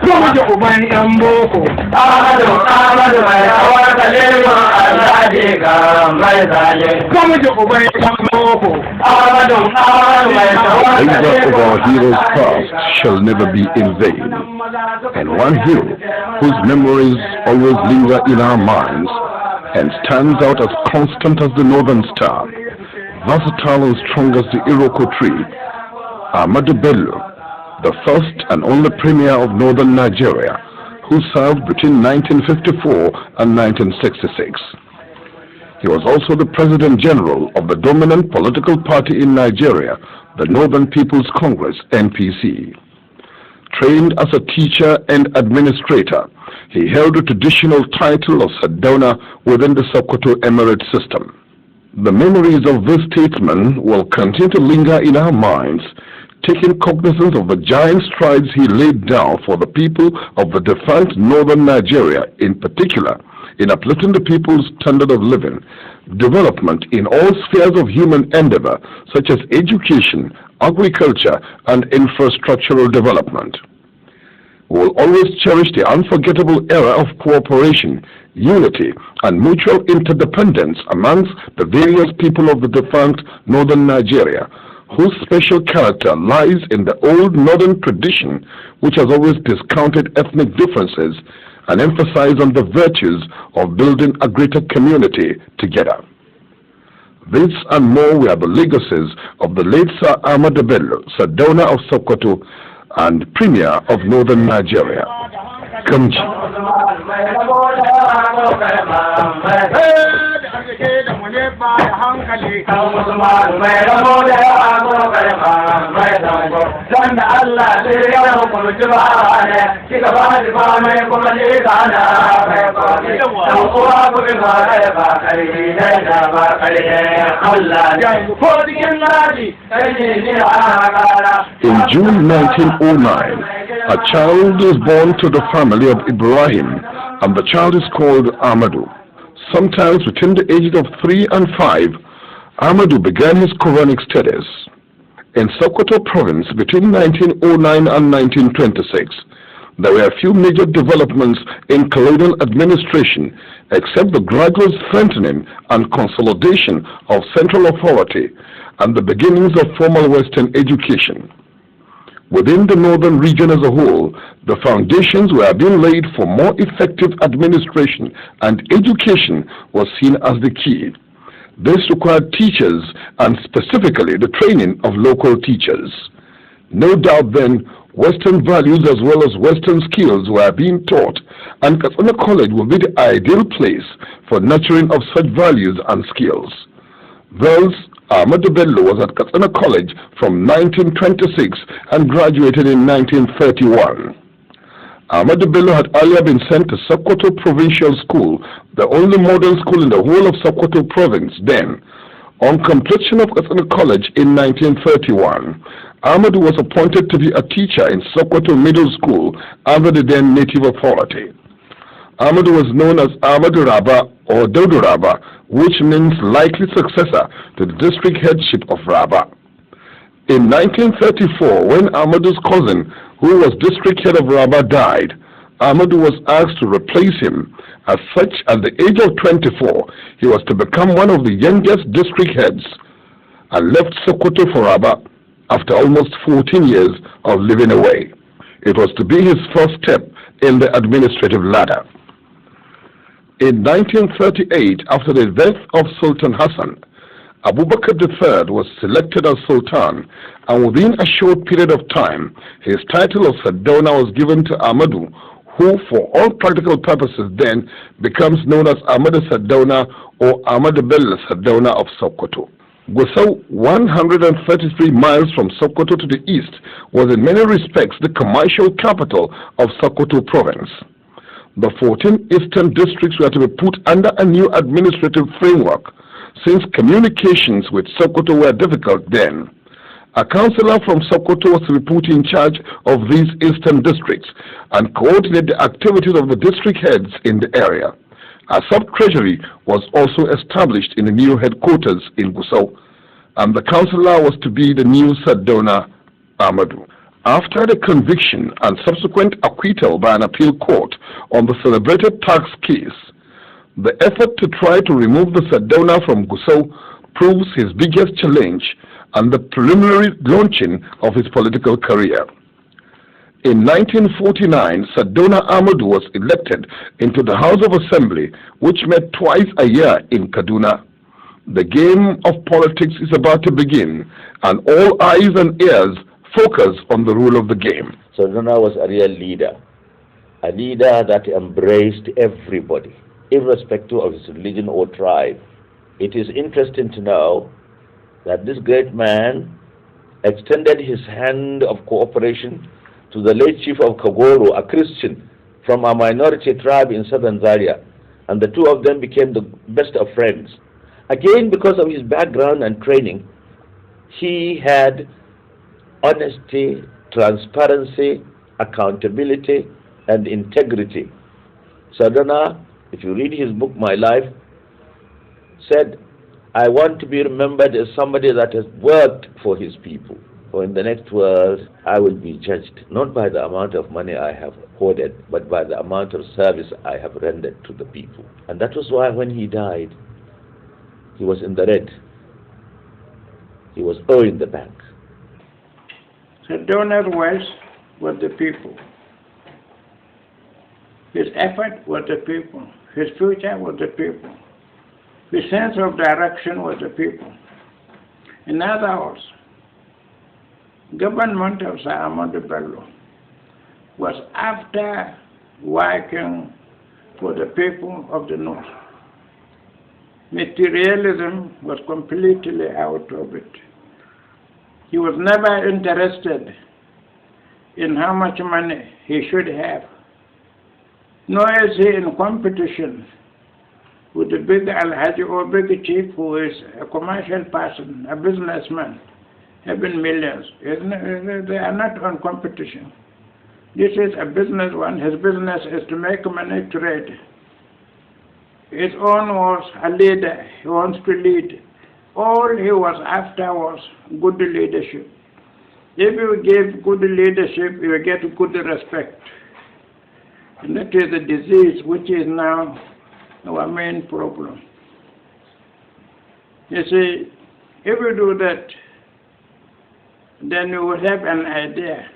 Kuma ji uban yan boko. Ahmadu mai rawar kalima Allah ji ga mai zaje. Kuma ji uban yan boko. Ahmadu mai rawar Labor of our heroes past shall never be in vain. And one hero whose memories always linger in our minds and stands out as constant as the northern star, versatile and strong as the Iroko tree, Ahmadu Bello, the first and only premier of northern Nigeria, who served between 1954 and 1966. He was also the President General of the dominant political party in Nigeria, the Northern People's Congress, NPC. Trained as a teacher and administrator, he held the traditional title of Sardauna within the Sokoto Emirate system. The memories of this statesman will continue to linger in our minds, taking cognizance of the giant strides he laid down for the people of the defunct northern Nigeria, in particular, in uplifting the people's standard of living, development in all spheres of human endeavor, such as education, agriculture, and infrastructural development. We will always cherish the unforgettable era of cooperation, unity, and mutual interdependence amongst the various people of the defunct northern Nigeria, whose special character lies in the old northern tradition, which has always discounted ethnic differences and emphasized on the virtues of building a greater community together. This and more were the legacies of the late Sir Ahmadu Bello, Sardauna of Sokoto and Premier of Northern Nigeria. Kamji. In June 1909, a child is born to the family of Ibrahim, and the child is called Ahmadu. Sometimes between the ages of 3 and 5, Ahmadu began his Quranic studies. In Sokoto province between 1909 and 1926, there were a few major developments in colonial administration, except the gradual strengthening and consolidation of central authority and the beginnings of formal Western education. Within the northern region as a whole, the foundations were being laid for more effective administration, and education was seen as the key. This required teachers, and specifically the training of local teachers. No doubt then, Western values as well as Western skills were being taught, and Katsina College would be the ideal place for nurturing of such values and skills. Thus, Ahmadu Bello was at Katsina College from 1926 and graduated in 1931. Ahmadu Bello had earlier been sent to Sokoto Provincial School, the only modern school in the whole of Sokoto province then. On completion of Katsina College in 1931, Ahmadu was appointed to be a teacher in Sokoto Middle School under the then native authority. Ahmadu was known as Ahmadu Raba or Dodo Raba, which means likely successor to the district headship of Raba. In 1934, when Ahmadu's cousin, who was district head of Raba, died, Ahmadu was asked to replace him. As such, at the age of 24, he was to become one of the youngest district heads and left Sokoto for Raba after almost 14 years of living away. It was to be his first step in the administrative ladder. In 1938, after the death of Sultan Hassan, Abubakar III was selected as Sultan, and within a short period of time, his title of Sardauna was given to Ahmadu, who for all practical purposes then becomes known as Ahmadu Sardauna or Ahmadu Bello Sardauna of Sokoto. Gusau, 133 miles from Sokoto to the east, was in many respects the commercial capital of Sokoto province. The 14 eastern districts were to be put under a new administrative framework, since communications with Sokoto were difficult then. A councillor from Sokoto was to be put in charge of these eastern districts and coordinate the activities of the district heads in the area. A sub-treasury was also established in the new headquarters in Gusau. and the councillor was to be the new Sardauna, Ahmadu. After the conviction and subsequent acquittal by an appeal court on the celebrated tax case, the effort to try to remove the Sardauna from Gusau proves his biggest challenge and the preliminary launching of his political career. In 1949, Sardauna Ahmadu was elected into the House of Assembly, which met twice a year in Kaduna. The game of politics is about to begin, and all eyes and ears focus on the rule of the game. Sardauna was a real leader, a leader that embraced everybody, irrespective of his religion or tribe. It is interesting to know that this great man extended his hand of cooperation to the late chief of Kagoro, a Christian from a minority tribe in southern Zaria, and the two of them became the best of friends. Again, because of his background and training, he had honesty, transparency, accountability, and integrity. Sardauna, if you read his book, My Life, said, I want to be remembered as somebody that has worked for his people. For in the next world, I will be judged not by the amount of money I have hoarded, but by the amount of service I have rendered to the people. And that was why when he died, he was in the red. He was owing the bank. Sardauna's voice was the people. His effort was the people. His future was the people. His sense of direction was the people. In other words, government of Sir Ahmadu Bello was after working for the people of the North. Materialism was completely out of it. He was never interested in how much money he should have, nor is he in competition with the big Alhaji or big chief who is a commercial person, a businessman, having millions. They are not on competition. This is a business one. His business is to make money, trade. His own was a leader. He wants to lead. All he was after was good leadership. If you give good leadership, you get good respect. And that is the disease which is now our main problem. You see, if you do that, then you will have an idea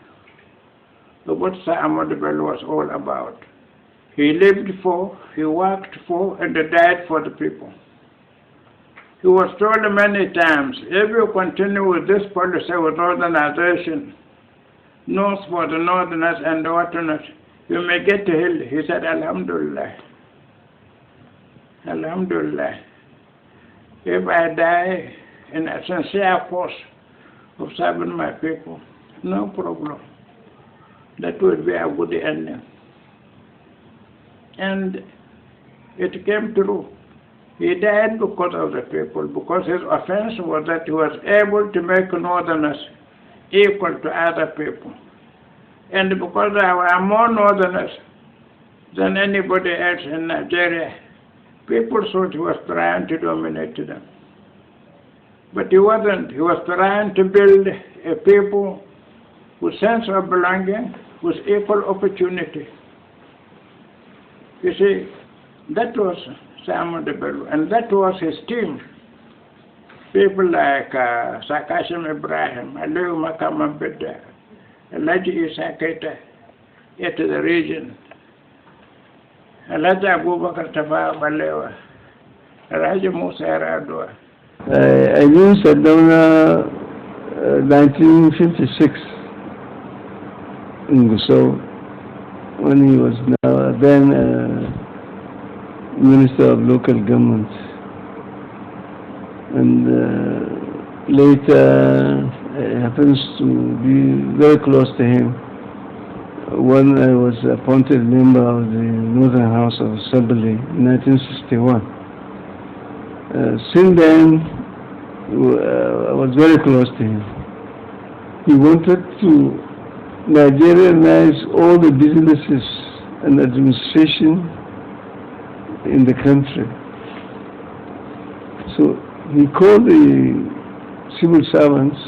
of what Sir Ahmadu Bello was all about. He lived for, he worked for, and died for the people. He was told many times, if you continue with this policy with northernization, north for the northerners and the westerners, you may get to hell. He said, Alhamdulillah. Alhamdulillah. If I die in a sincere cause of serving my people, no problem. That would be a good ending. And it came true. He died because of the people, because his offense was that he was able to make northerners equal to other people. And because there were more northerners than anybody else in Nigeria, people thought he was trying to dominate them. But he wasn't. He was trying to build a people with sense of belonging, with equal opportunity. You see, that was Sir Ahmadu Bello, and that was his team. People like Sakashim Ibrahim, Aliyu Makam Bidda, Alhaji Isa Keita, yet to the region, Alhaji Abubakar Tafawa Balewa, Alhaji Musa Yaradua. I knew Sardauna 1956 in Gusau, when he was now then Minister of Local Government. And later, I happens to be very close to him when I was appointed member of the Northern House of Assembly in 1961. Since then, I was very close to him. He wanted to Nigerianize all the businesses and administration in the country. So he called the civil servants.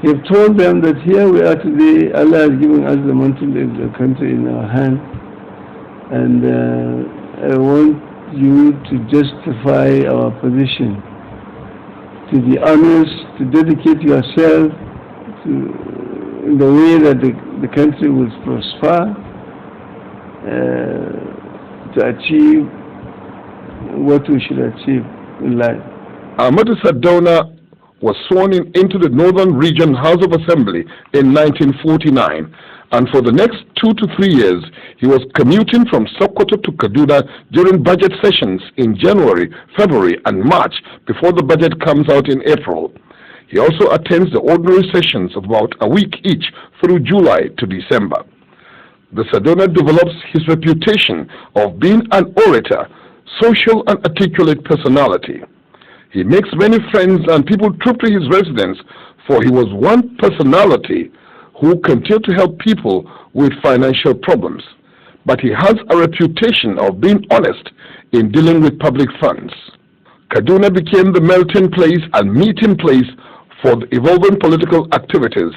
He have told them that here we are today, Allah has given us the mantle of the country in our hand, and I want you to justify our position, to be honest, to dedicate yourself in the way that the country will prosper, to achieve what we should achieve in life. Ahmadu Sardauna was sworn into the Northern Region House of Assembly in 1949, and for the next 2 to 3 years, he was commuting from Sokoto to Kaduna during budget sessions in January, February, and March before the budget comes out in April. He also attends the ordinary sessions of about a week each through July to December. The Sardauna develops his reputation of being an orator, social and articulate personality. He makes many friends and people troop to his residence, for he was one personality who continued to help people with financial problems. But he has a reputation of being honest in dealing with public funds. Kaduna became the melting place and meeting place for the evolving political activities,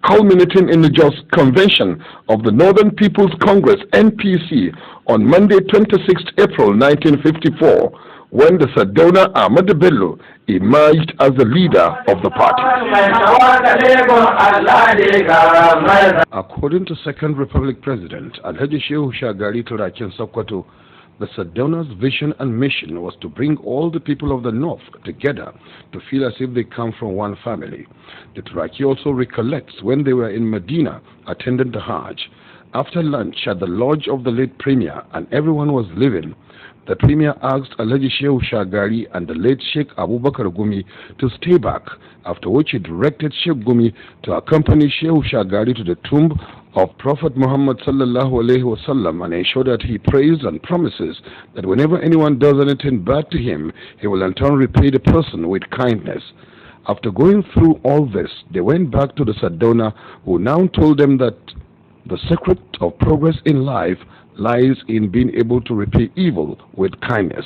culminating in the just convention of the Northern People's Congress (NPC) on Monday, 26 April 1954, when the Sardauna Ahmadu Bello emerged as the leader of the party. According to Second Republic President Alhaji Shehu Shagari Turakin Sokoto, the Sardauna's vision and mission was to bring all the people of the North together to feel as if they come from one family. The Turaki also recollects when they were in Medina attending the Hajj. After lunch at the lodge of the late Premier and everyone was leaving, the Premier asked Alhaji Shehu Shagari and the late Sheikh Abubakar Gumi to stay back, after which he directed Sheikh Gumi to accompany Shehu Shagari to the tomb of Prophet Muhammad sallallahu alaihi wasallam and ensure that he prays and promises that whenever anyone does anything bad to him, he will in turn repay the person with kindness. After going through all this, they went back to the Sardauna, who now told them that the secret of progress in life lies in being able to repay evil with kindness.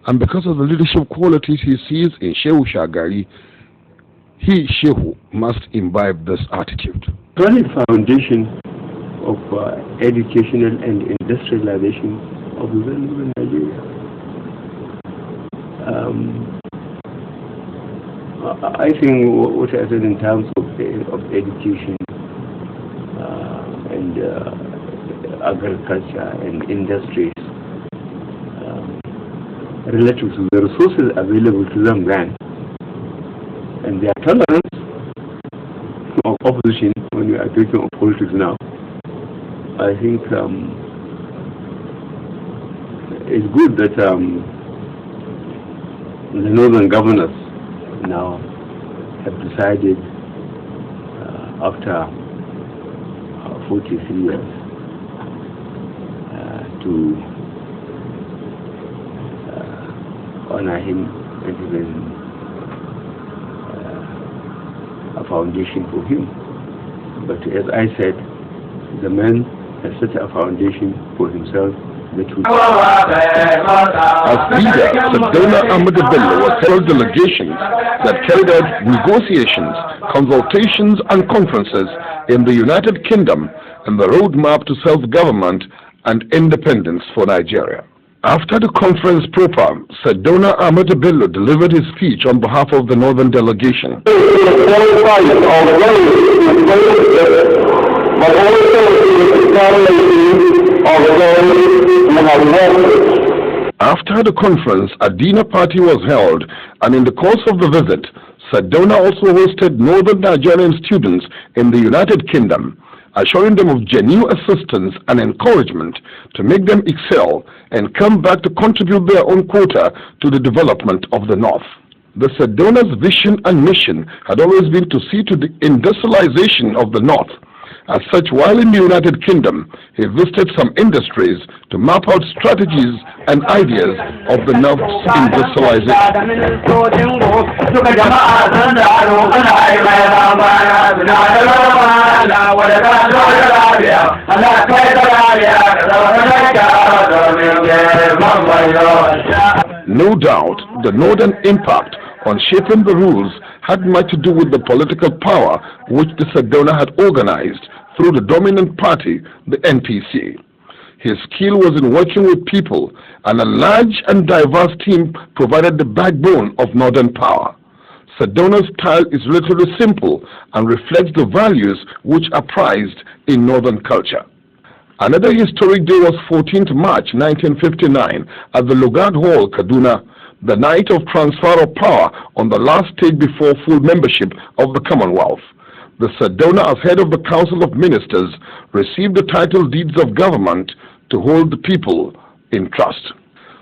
And because of the leadership qualities he sees in Shehu Shagari, he, Shehu, must imbibe this attitude. Solid foundation of educational and industrialization of rural Nigeria. I think what I said in terms of education and agriculture and industries relative to the resources available to them then and their tolerance of opposition when we are talking of politics now. I think it's good that the northern governors now have decided after 43 years to honor him and even a foundation for him. But as I said, the man has set a foundation for himself that will... As leader, Sardauna Ahmadu Bello was held delegations that carried out negotiations, consultations and conferences in the United Kingdom and the roadmap to self-government and independence for Nigeria. After the conference proper, Sardauna Ahmadu Bello delivered his speech on behalf of the northern delegation. After the conference, a dinner party was held, and in the course of the visit, Sardauna also hosted northern Nigerian students in the United Kingdom, assuring them of genuine assistance and encouragement to make them excel and come back to contribute their own quota to the development of the North. The Sardauna's vision and mission had always been to see to the industrialization of the North. As such, while in the United Kingdom, he visited some industries to map out strategies and ideas of the North's industrialization. No doubt, the northern impact on shaping the rules had much to do with the political power which the Sardauna had organized through the dominant party, the NPC. His skill was in working with people, and a large and diverse team provided the backbone of Northern power. Sardauna's style is relatively simple and reflects the values which are prized in Northern culture. Another historic day was 14th March 1959 at the Lugard Hall, Kaduna, the night of transfer of power on the last stage before full membership of the Commonwealth. The Sardauna, as head of the Council of Ministers, received the title deeds of government to hold the people in trust.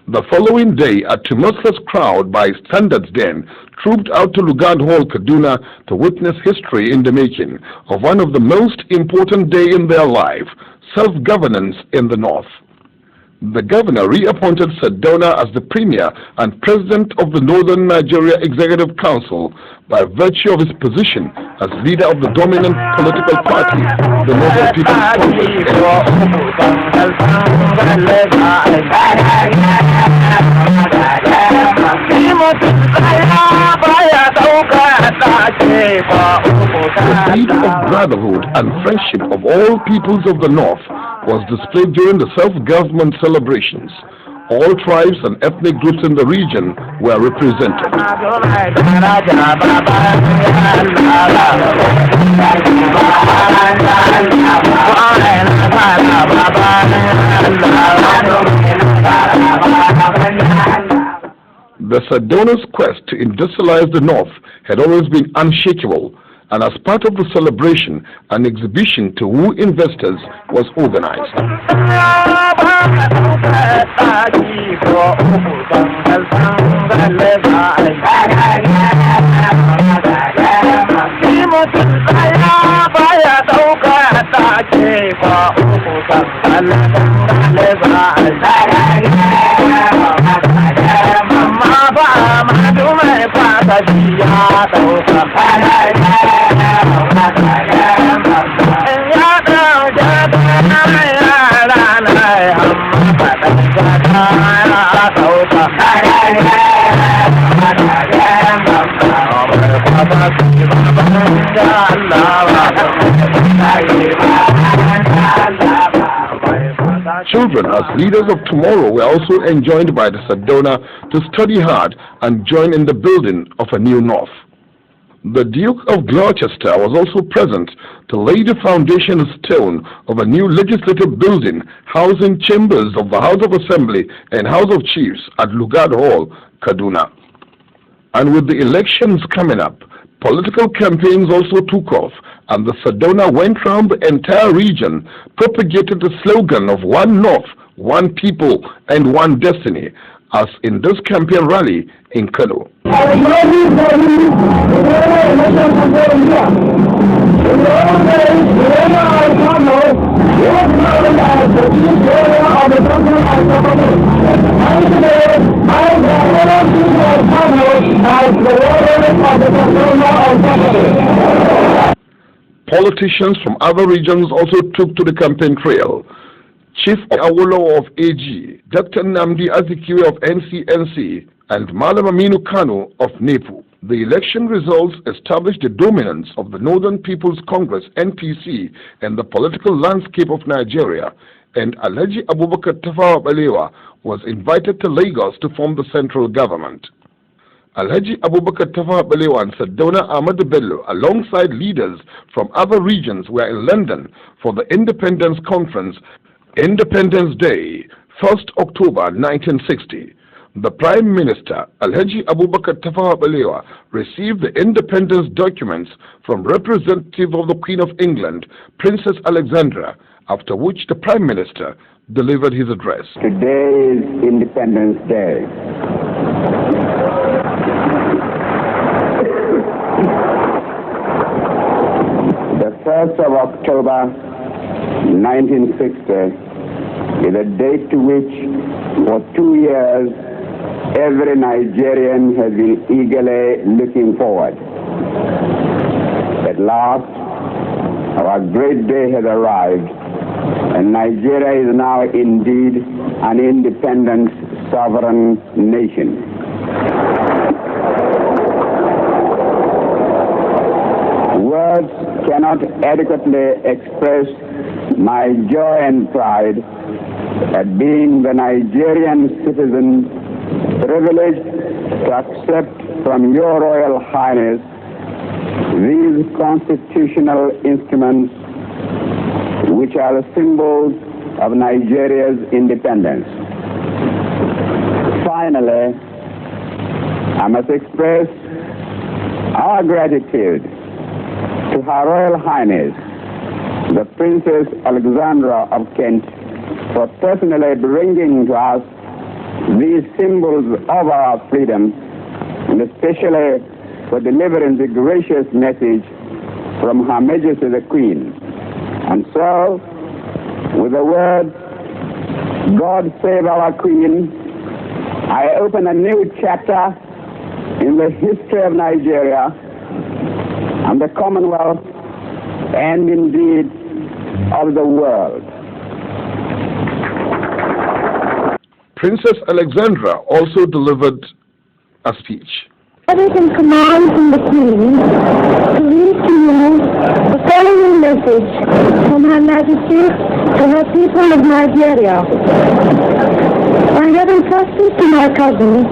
The following day, a tumultuous crowd by standards then trooped out to Lugard Hall, Kaduna, to witness history in the making of one of the most important days in their life, self-governance in the North. The governor reappointed Sardauna as the premier and president of the Northern Nigeria Executive Council by virtue of his position as leader of the dominant political party, the Northern People's The seed of brotherhood and friendship of all peoples of the North was displayed during the self-government celebrations. All tribes and ethnic groups in the region were represented. The Sardauna's quest to industrialize the North had always been unshakable, and as part of the celebration, an exhibition to woo investors was organized. Children, as leaders of tomorrow, were also enjoined by the Sardauna to study hard and join in the building of a new North. The Duke of Gloucester was also present to lay the foundation stone of a new legislative building housing chambers of the House of Assembly and House of Chiefs at Lugard Hall, Kaduna. And with the elections coming up, political campaigns also took off, and the Sardauna went round the entire region, propagated the slogan of One North, One People, and One Destiny, as in this campaign rally in Kano. Politicians from other regions also took to the campaign trail. Chief Awolowo of AG, Dr. Nnamdi Azikiwe of NCNC, and Malam Aminu Kano of NEPU. The election results established the dominance of the Northern People's Congress, NPC, in the political landscape of Nigeria, and Alhaji Abubakar Tafawa Balewa was invited to Lagos to form the central government. Alhaji Abubakar Tafawa Balewa and Sardauna Ahmadu Bello, alongside leaders from other regions, were in London for the Independence Conference, Independence Day, 1st October 1960. The Prime Minister, Alhaji Abubakar Tafawa Balewa, received the independence documents from representative of the Queen of England, Princess Alexandra, after which the Prime Minister delivered his address. Today is Independence Day. The 1st of October 1960 is a date to which for 2 years every Nigerian has been eagerly looking forward. At last, our great day has arrived, and Nigeria is now indeed an independent, sovereign nation. words cannot adequately express my joy and pride at being the Nigerian citizen privileged to accept from your Royal Highness these constitutional instruments which are the symbols of Nigeria's independence. Finally, I must express our gratitude to Her Royal Highness, the Princess Alexandra of Kent, for personally bringing to us these symbols of our freedom, and especially for delivering the gracious message from Her Majesty the Queen. And so, with the words, God save our Queen, I open a new chapter in the history of Nigeria and the Commonwealth and indeed of the world. Princess Alexandra also delivered a speech. Orders and commands from the Queen to read to you the following message from Her Majesty to her people of Nigeria. I have entrusted to my cousin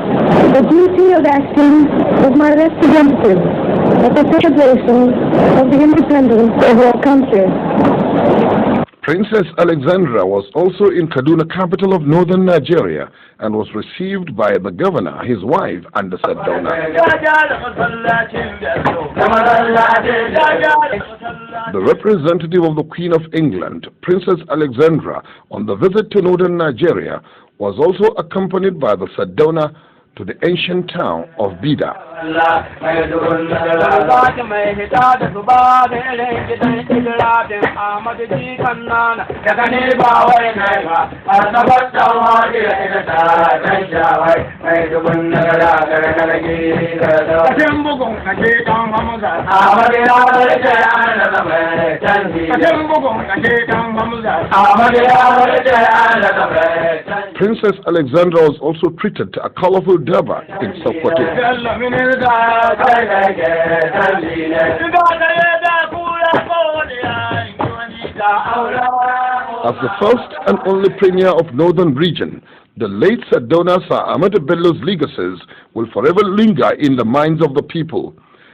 the duty of acting as my representative at the celebration of the independence of our country. Princess Alexandra was also in Kaduna, capital of northern Nigeria, and was received by the governor, his wife, and the Sardauna. The representative of the Queen of England, Princess Alexandra, on the visit to northern Nigeria, was also accompanied by the Sardauna to the ancient town of Bida. Princess Alexandra was also treated to a colorful Durbar in Sokoto. As the first and only premier of Northern Region, the late Sardauna Sir Ahmadu Bello's legacies will forever linger in the minds of the people.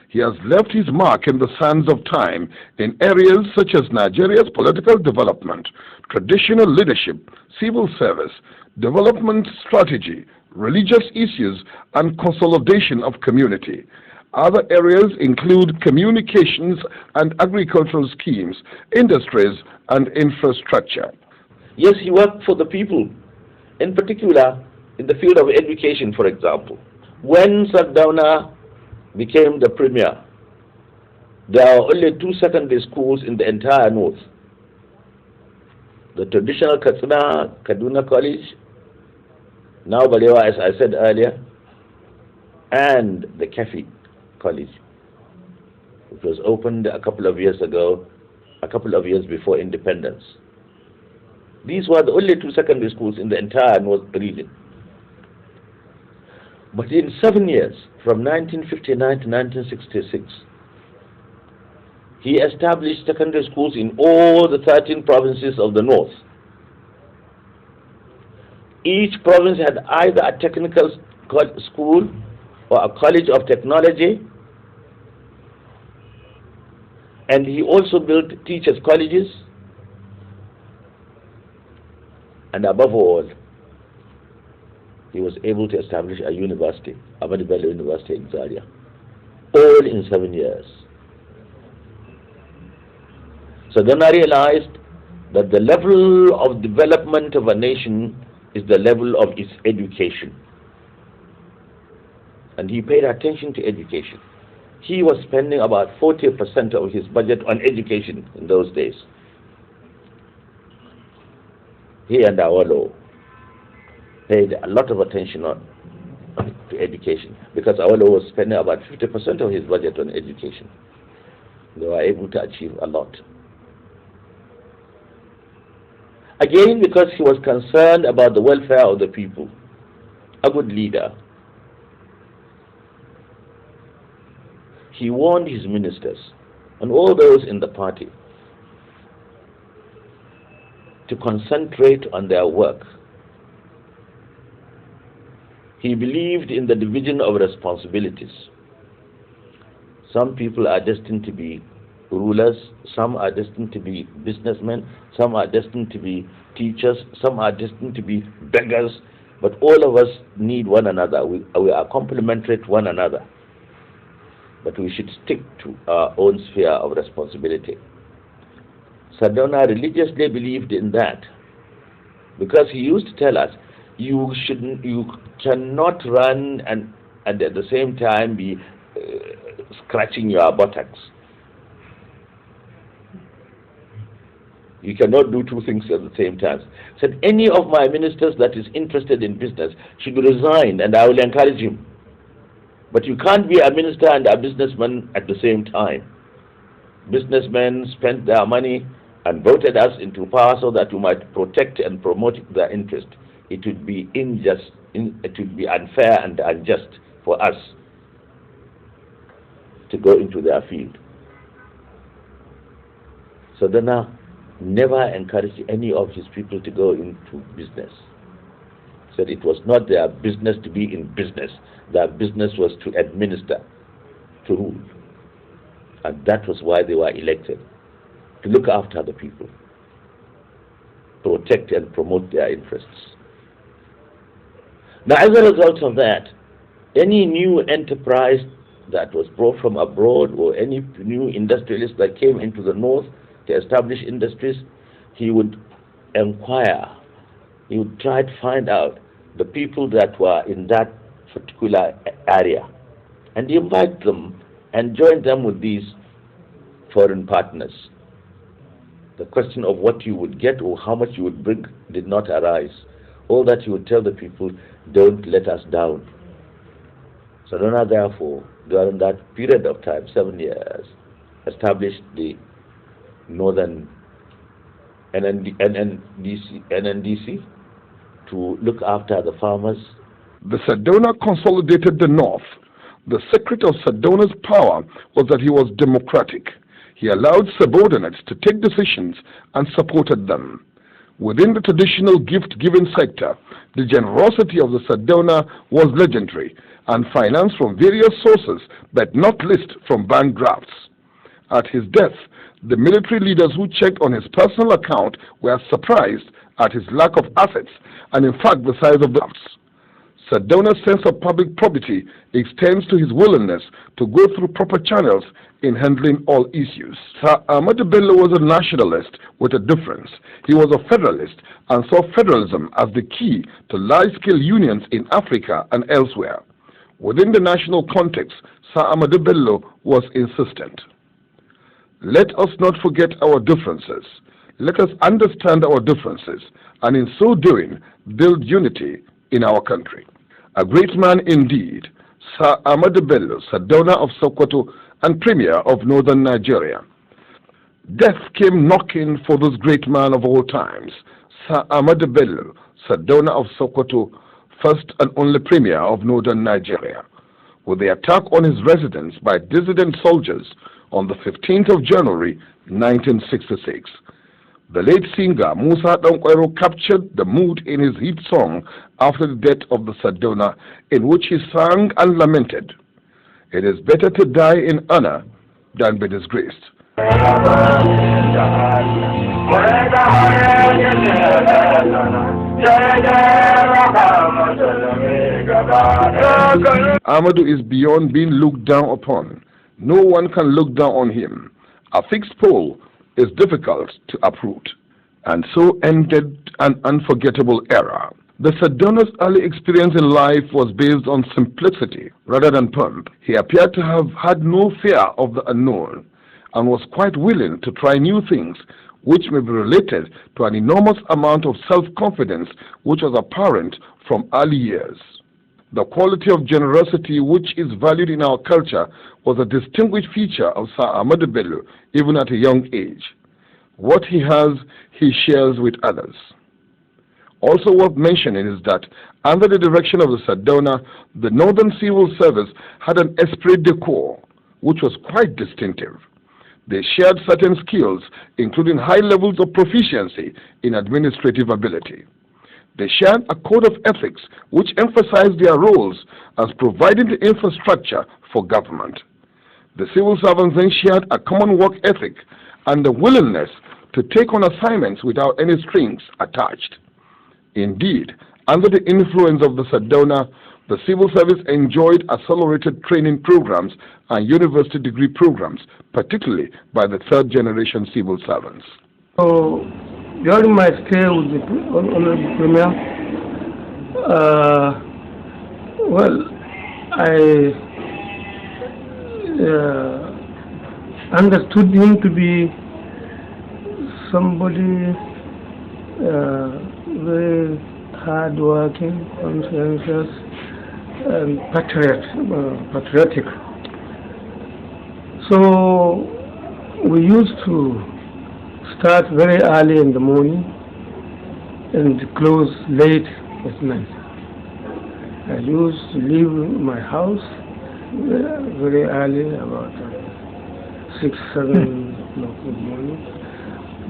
He has left his mark in the sands of time in areas such as Nigeria's political development, traditional leadership, civil service, development strategy, religious issues, and consolidation of community. Other areas include communications and agricultural schemes, industries, and infrastructure. Yes, he worked for the people, in particular in the field of education, for example. When Sardauna became the premier, there were only 2 secondary schools in the entire north. The traditional Kaduna College, now Balewa, as I said earlier, and the Kefi College, which was opened a couple of years ago, a couple of years before independence. These were the only 2 secondary schools in the entire north region. But in 7 years, from 1959 to 1966, he established secondary schools in all the 13 provinces of the north. Each province had either a technical school or a college of technology, and he also built teachers' colleges, and above all, he was able to establish a university, Ahmadu Bello University in Zaria, all in 7 years. So then I realized that the level of development of a nation is the level of its education. And he paid attention to education. He was spending about 40% of his budget on education in those days. He and Awolowo paid a lot of attention to education, because Awolowo was spending about 50% of his budget on education. They were able to achieve a lot. Again, because he was concerned about the welfare of the people, a good leader. He warned his ministers and all those in the party to concentrate on their work. He believed in the division of responsibilities. Some people are destined to be rulers, some are destined to be businessmen, some are destined to be teachers, some are destined to be beggars, but all of us need one another. We are complementary to one another. But we should stick to our own sphere of responsibility. Sardauna religiously believed in that, because he used to tell us, you cannot run and at the same time be scratching your buttocks. You cannot do two things at the same time. Said any of my ministers that is interested in business should resign, and I will encourage him. But you can't be a minister and a businessman at the same time. Businessmen spent their money and voted us into power so that we might protect and promote their interest. It would be it would be unfair and unjust for us to go into their field. So Sardauna never encouraged any of his people to go into business. Said it was not their business to be in business. Their business was to administer, to rule. And that was why they were elected, to look after the people, protect and promote their interests. Now, as a result of that, any new enterprise that was brought from abroad or any new industrialist that came into the north to establish industries, he would inquire, he would try to find out the people that were in that particular area and invite them and join them with these foreign partners. The question of what you would get or how much you would bring did not arise. All that he would tell the people, don't let us down. Sardauna, therefore, during that period of time, 7 years, established the Northern NNDC to look after the farmers. The Sardauna consolidated the North. The secret of Sardauna's power was that he was democratic. He allowed subordinates to take decisions and supported them. Within the traditional gift-giving sector, the generosity of the Sardauna was legendary and financed from various sources, but not least from bank drafts. At his death, the military leaders who checked on his personal account were surprised at his lack of assets and in fact the size of the drafts. Sardauna's sense of public probity extends to his willingness to go through proper channels in handling all issues. Sir Ahmadu Bello was a nationalist with a difference. He was a federalist and saw federalism as the key to large-scale unions in Africa and elsewhere. Within the national context, Sir Ahmadu Bello was insistent. Let us not forget our differences. Let us understand our differences, and in so doing, build unity in our country. A great man indeed, Sir Ahmadu Bello, Sardauna of Sokoto and Premier of Northern Nigeria. Death came knocking for this great man of all times, Sir Ahmadu Bello, Sardauna of Sokoto, first and only Premier of Northern Nigeria, with the attack on his residence by dissident soldiers on the 15th of January 1966. The late singer Musa Dankwero captured the mood in his hit song after the death of the Sardauna, in which he sang and lamented, "It is better to die in honor than be disgraced." Ahmadu is beyond being looked down upon. No one can look down on him. A fixed pole is difficult to uproot. And so ended an unforgettable era. The Sardauna's early experience in life was based on simplicity rather than pomp. He appeared to have had no fear of the unknown and was quite willing to try new things, which may be related to an enormous amount of self-confidence which was apparent from early years. The quality of generosity which is valued in our culture was a distinguished feature of Sir Ahmadu Bello even at a young age. What he has, he shares with others. Also worth mentioning is that under the direction of the Sardauna, the Northern Civil Service had an esprit de corps which was quite distinctive. They shared certain skills, including high levels of proficiency in administrative ability. They shared a code of ethics which emphasized their roles as providing the infrastructure for government. The civil servants then shared a common work ethic and the willingness to take on assignments without any strings attached. Indeed, under the influence of the Sardauna, the civil service enjoyed accelerated training programs and university degree programs, particularly by the third-generation civil servants. So, during my stay with the Honorable Premier, I understood him to be somebody very hard-working, conscientious, and patriotic. So we used to start very early in the morning and close late at night. I used to leave my house very early, about 6, 7 o'clock in the morning.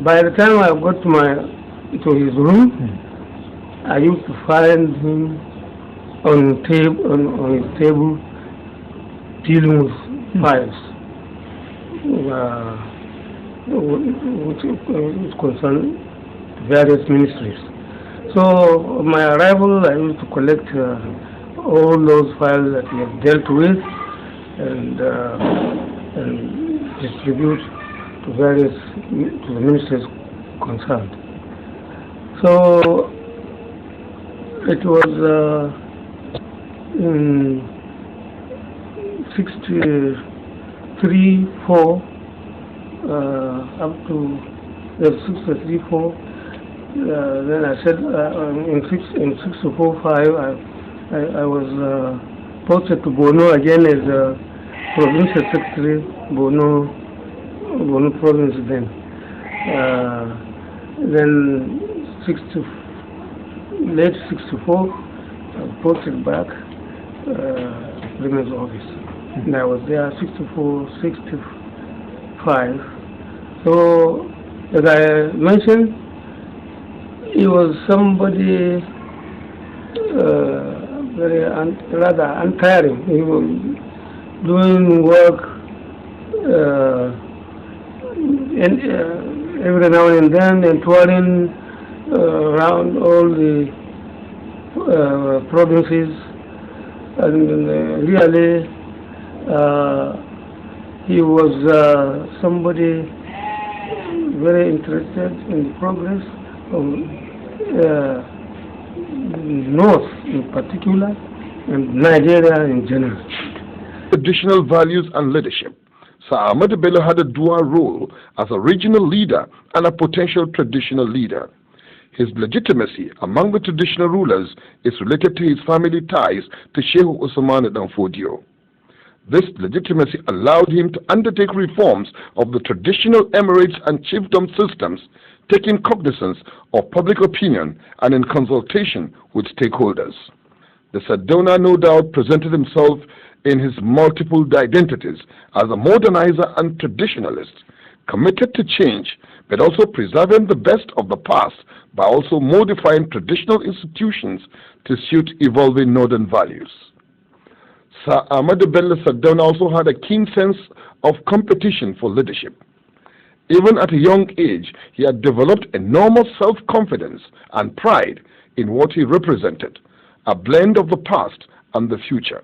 By the time I got to his room, I used to find him on his table dealing with files, which concern various ministries. So on my arrival, I used to collect all those files that he had dealt with and distribute to the ministries concerned. So it was in 63, 4 up to 63, 4. Then I said in 64, 5 I was posted to Borno again as provincial secretary, Borno province then. Then late 64, I was posted back Premier's office. And I was there 64, 65. So, as I mentioned, he was somebody rather untiring. He was doing work every now and then and touring around all the provinces, and really he was somebody very interested in the progress of North in particular and Nigeria in general. Traditional values and leadership. Sir Ahmadu Bello had a dual role as a regional leader and a potential traditional leader. His legitimacy among the traditional rulers is related to his family ties to Sheikh Usman dan Fodio. This legitimacy allowed him to undertake reforms of the traditional emirates and chiefdom systems, taking cognizance of public opinion and in consultation with stakeholders. The Sardauna no doubt presented himself in his multiple identities as a modernizer and traditionalist, committed to change, but also preserving the best of the past by also modifying traditional institutions to suit evolving northern values. Sir Ahmadu Bello Sardauna also had a keen sense of competition for leadership. Even at a young age, he had developed enormous self-confidence and pride in what he represented, a blend of the past and the future.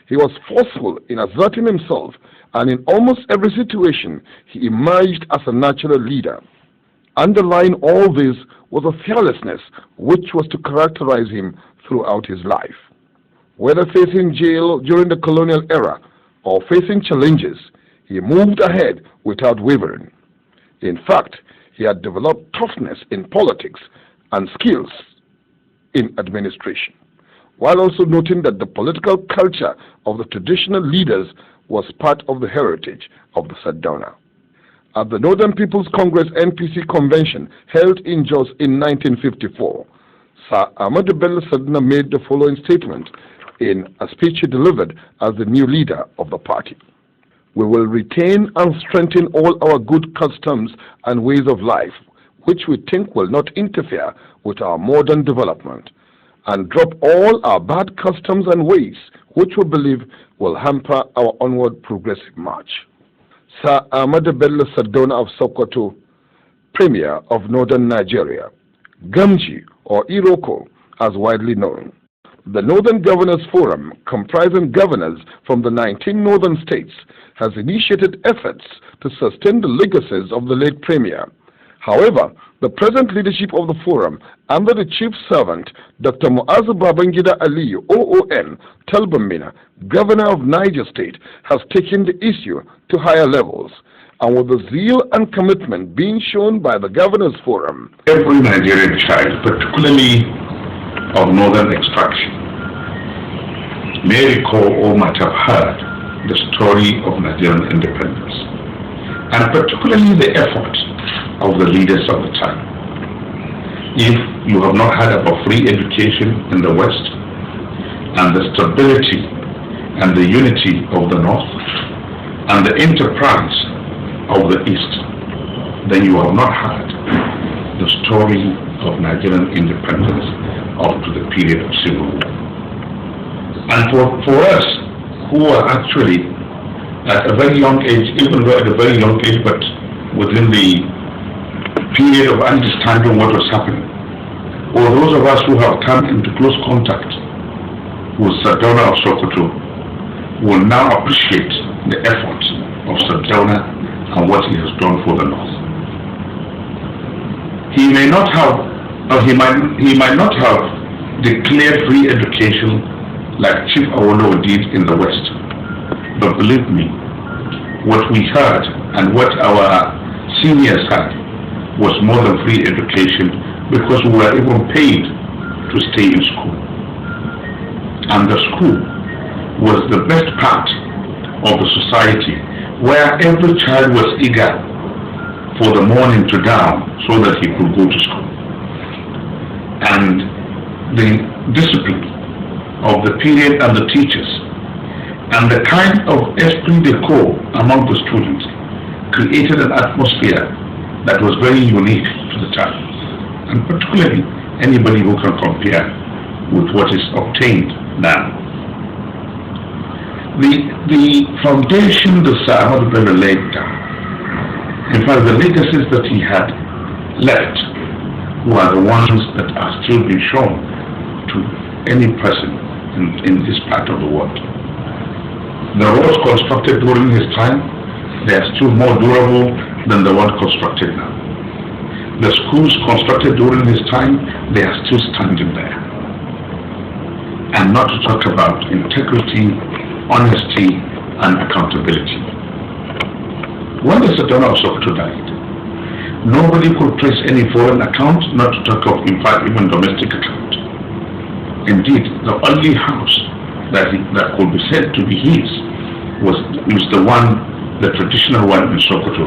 He was forceful in asserting himself, and in almost every situation, he emerged as a natural leader. Underlying all this was a fearlessness which was to characterize him throughout his life. Whether facing jail during the colonial era or facing challenges, he moved ahead without wavering. In fact, he had developed toughness in politics and skills in administration, while also noting that the political culture of the traditional leaders was part of the heritage of the Sardauna. At the Northern People's Congress NPC convention held in Jos in 1954, Sir Ahmadu Bello Sardauna made the following statement in a speech he delivered as the new leader of the party. we will retain and strengthen all our good customs and ways of life, which we think will not interfere with our modern development, and drop all our bad customs and ways, which we believe will hamper our onward progressive march. Sir Ahmadu Bello Sardauna of Sokoto, Premier of Northern Nigeria, Gamji or Iroko as widely known. The Northern Governors Forum, comprising governors from the 19 northern states, has initiated efforts to sustain the legacies of the late Premier. However, the present leadership of the forum, under the chief servant, Dr. Muazu Babangida Aliyu, OON, Talbamina, Governor of Niger State, has taken the issue to higher levels. And with the zeal and commitment being shown by the Governors Forum, every Nigerian child, particularly of northern extraction, may recall or might have heard the story of Nigerian independence, and particularly the efforts of the leaders of the time. If you have not heard about free education in the West, and the stability and the unity of the North, and the enterprise of the East, then you have not heard the story of Nigerian independence up to the period of civil war. And for us, who are actually at a very young age, even though at a very young age, but within the period of understanding what was happening, or those of us who have come into close contact with Sardauna of Sokoto, will now appreciate the efforts of Sardauna and what he has done for the North. He may not have, or he might not have declared free education like Chief Awolowo did in the West. But believe me, what we heard and what our seniors had was more than free education, because we were even paid to stay in school. And the school was the best part of the society, where every child was eager for the morning to dawn so that he could go to school. And the discipline of the period and the teachers and the kind of esprit de corps among the students created an atmosphere that was very unique to the time, and particularly anybody who can compare with what is obtained now. The foundation that Sir Ahmadu Bello laid down, in fact the legacies that he had left, were the ones that are still being shown to any person in this part of the world. The roads constructed during his time, they are still more durable than the one constructed now. The schools constructed during his time, they are still standing there. And not to talk about integrity, honesty, and accountability. When the Sardauna of Sokoto died, nobody could trace any foreign account, not to talk of, in fact, even domestic account. Indeed, the only house that could be said to be his was the traditional one in Sokoto.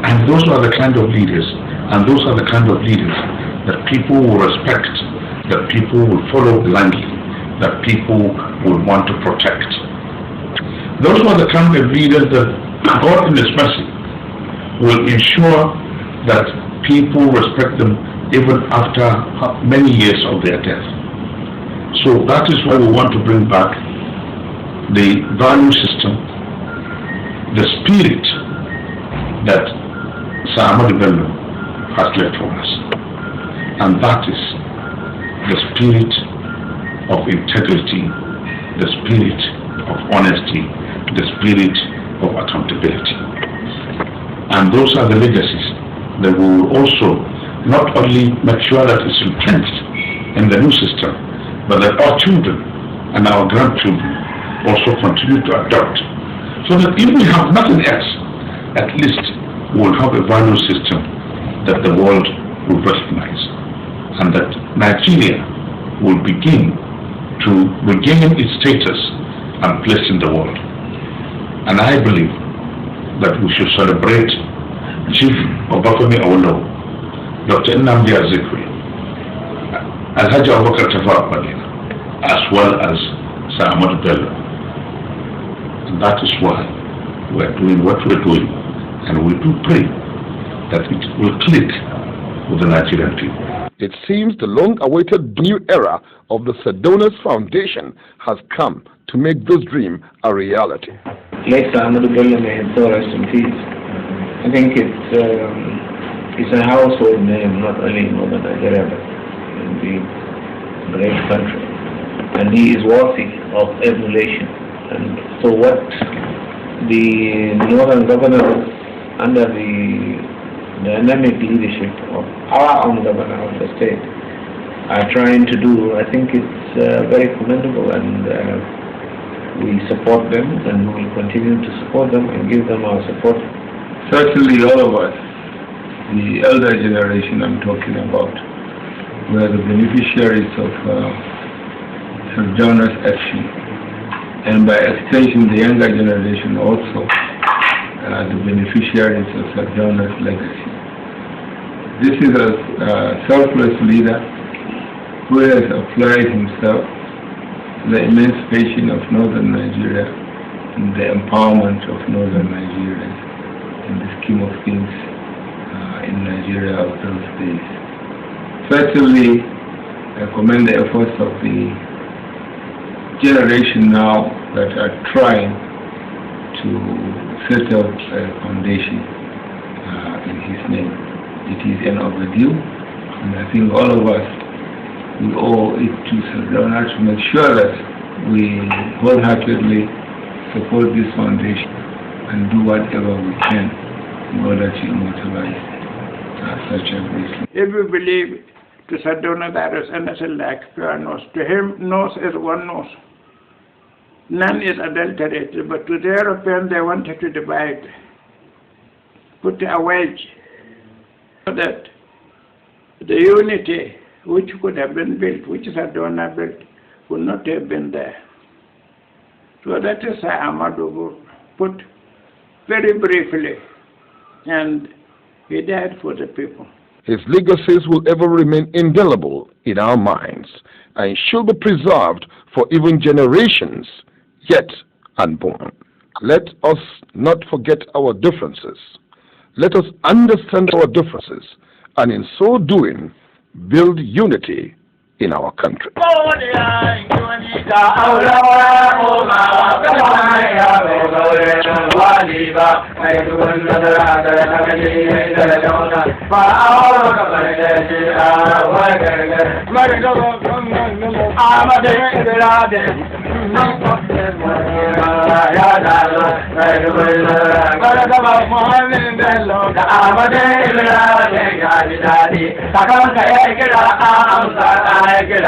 And those are the kind of leaders, that people will respect, that people will follow blindly, that people will want to protect. Those are the kind of leaders that God in His mercy will ensure that people respect them even after many years of their death. So that is why we want to bring back the value system, the spirit that Sir Ahmadu Bello has left for us. And that is the spirit of integrity, the spirit of honesty, the spirit of accountability. And those are the legacies that we will also not only make sure that it's entrenched in the new system, but that our children and our grandchildren also continue to adopt. So that if we have nothing else, at least we'll have a value system that the world will recognize, and that Nigeria will begin to regain its status and place in the world. And I believe that we should celebrate Chief Obafemi Awolowo, Dr. Nnamdi Azikiwe, Alhaji Abubakar Tafawa Balewa, as well as Sir Ahmadu Bello. And that is why we are doing what we are doing. And we do pray that it will click with the Nigerian people. It seems the long-awaited new era of the Sardauna's Foundation has come to make this dream a reality. Late Ahmadu Bello, may his soul rest in peace. I think it's a household name, not only in Northern Nigeria, but in the great country. And he is worthy of emulation. And so what the Northern governors under the dynamic leadership of our own governor of the state are trying to do, I think it's very commendable, and we support them, and we will continue to support them and give them our support. Certainly all of us, the elder generation I'm talking about, were the beneficiaries of Sardauna's action, and by extension the younger generation also the beneficiaries of Sardauna's legacy. This is a selfless leader who has applied himself to the emancipation of northern Nigeria and the empowerment of northern Nigerians in the scheme of things in Nigeria of those days. Certainly, I commend the efforts of the generation now that are trying to set up a foundation in his name. It is an overdue, and I think all of us, we owe it to Sardauna to make sure that we wholeheartedly support this foundation and do whatever we can in order to immortalize such a bracelet. If we believe to Sardauna there is anything like pure nose, to him nose is one nose. None is adulterated, but to the Europeans they wanted to divide, put a wedge, so that the unity which could have been built, which Sardauna built, would not have been there. So that is Ahmadu put very briefly, and he died for the people. His legacies will ever remain indelible in our minds and should be preserved for even generations yet unborn. Let us not forget our differences. Let us understand our differences, and in so doing, build unity in our country. I get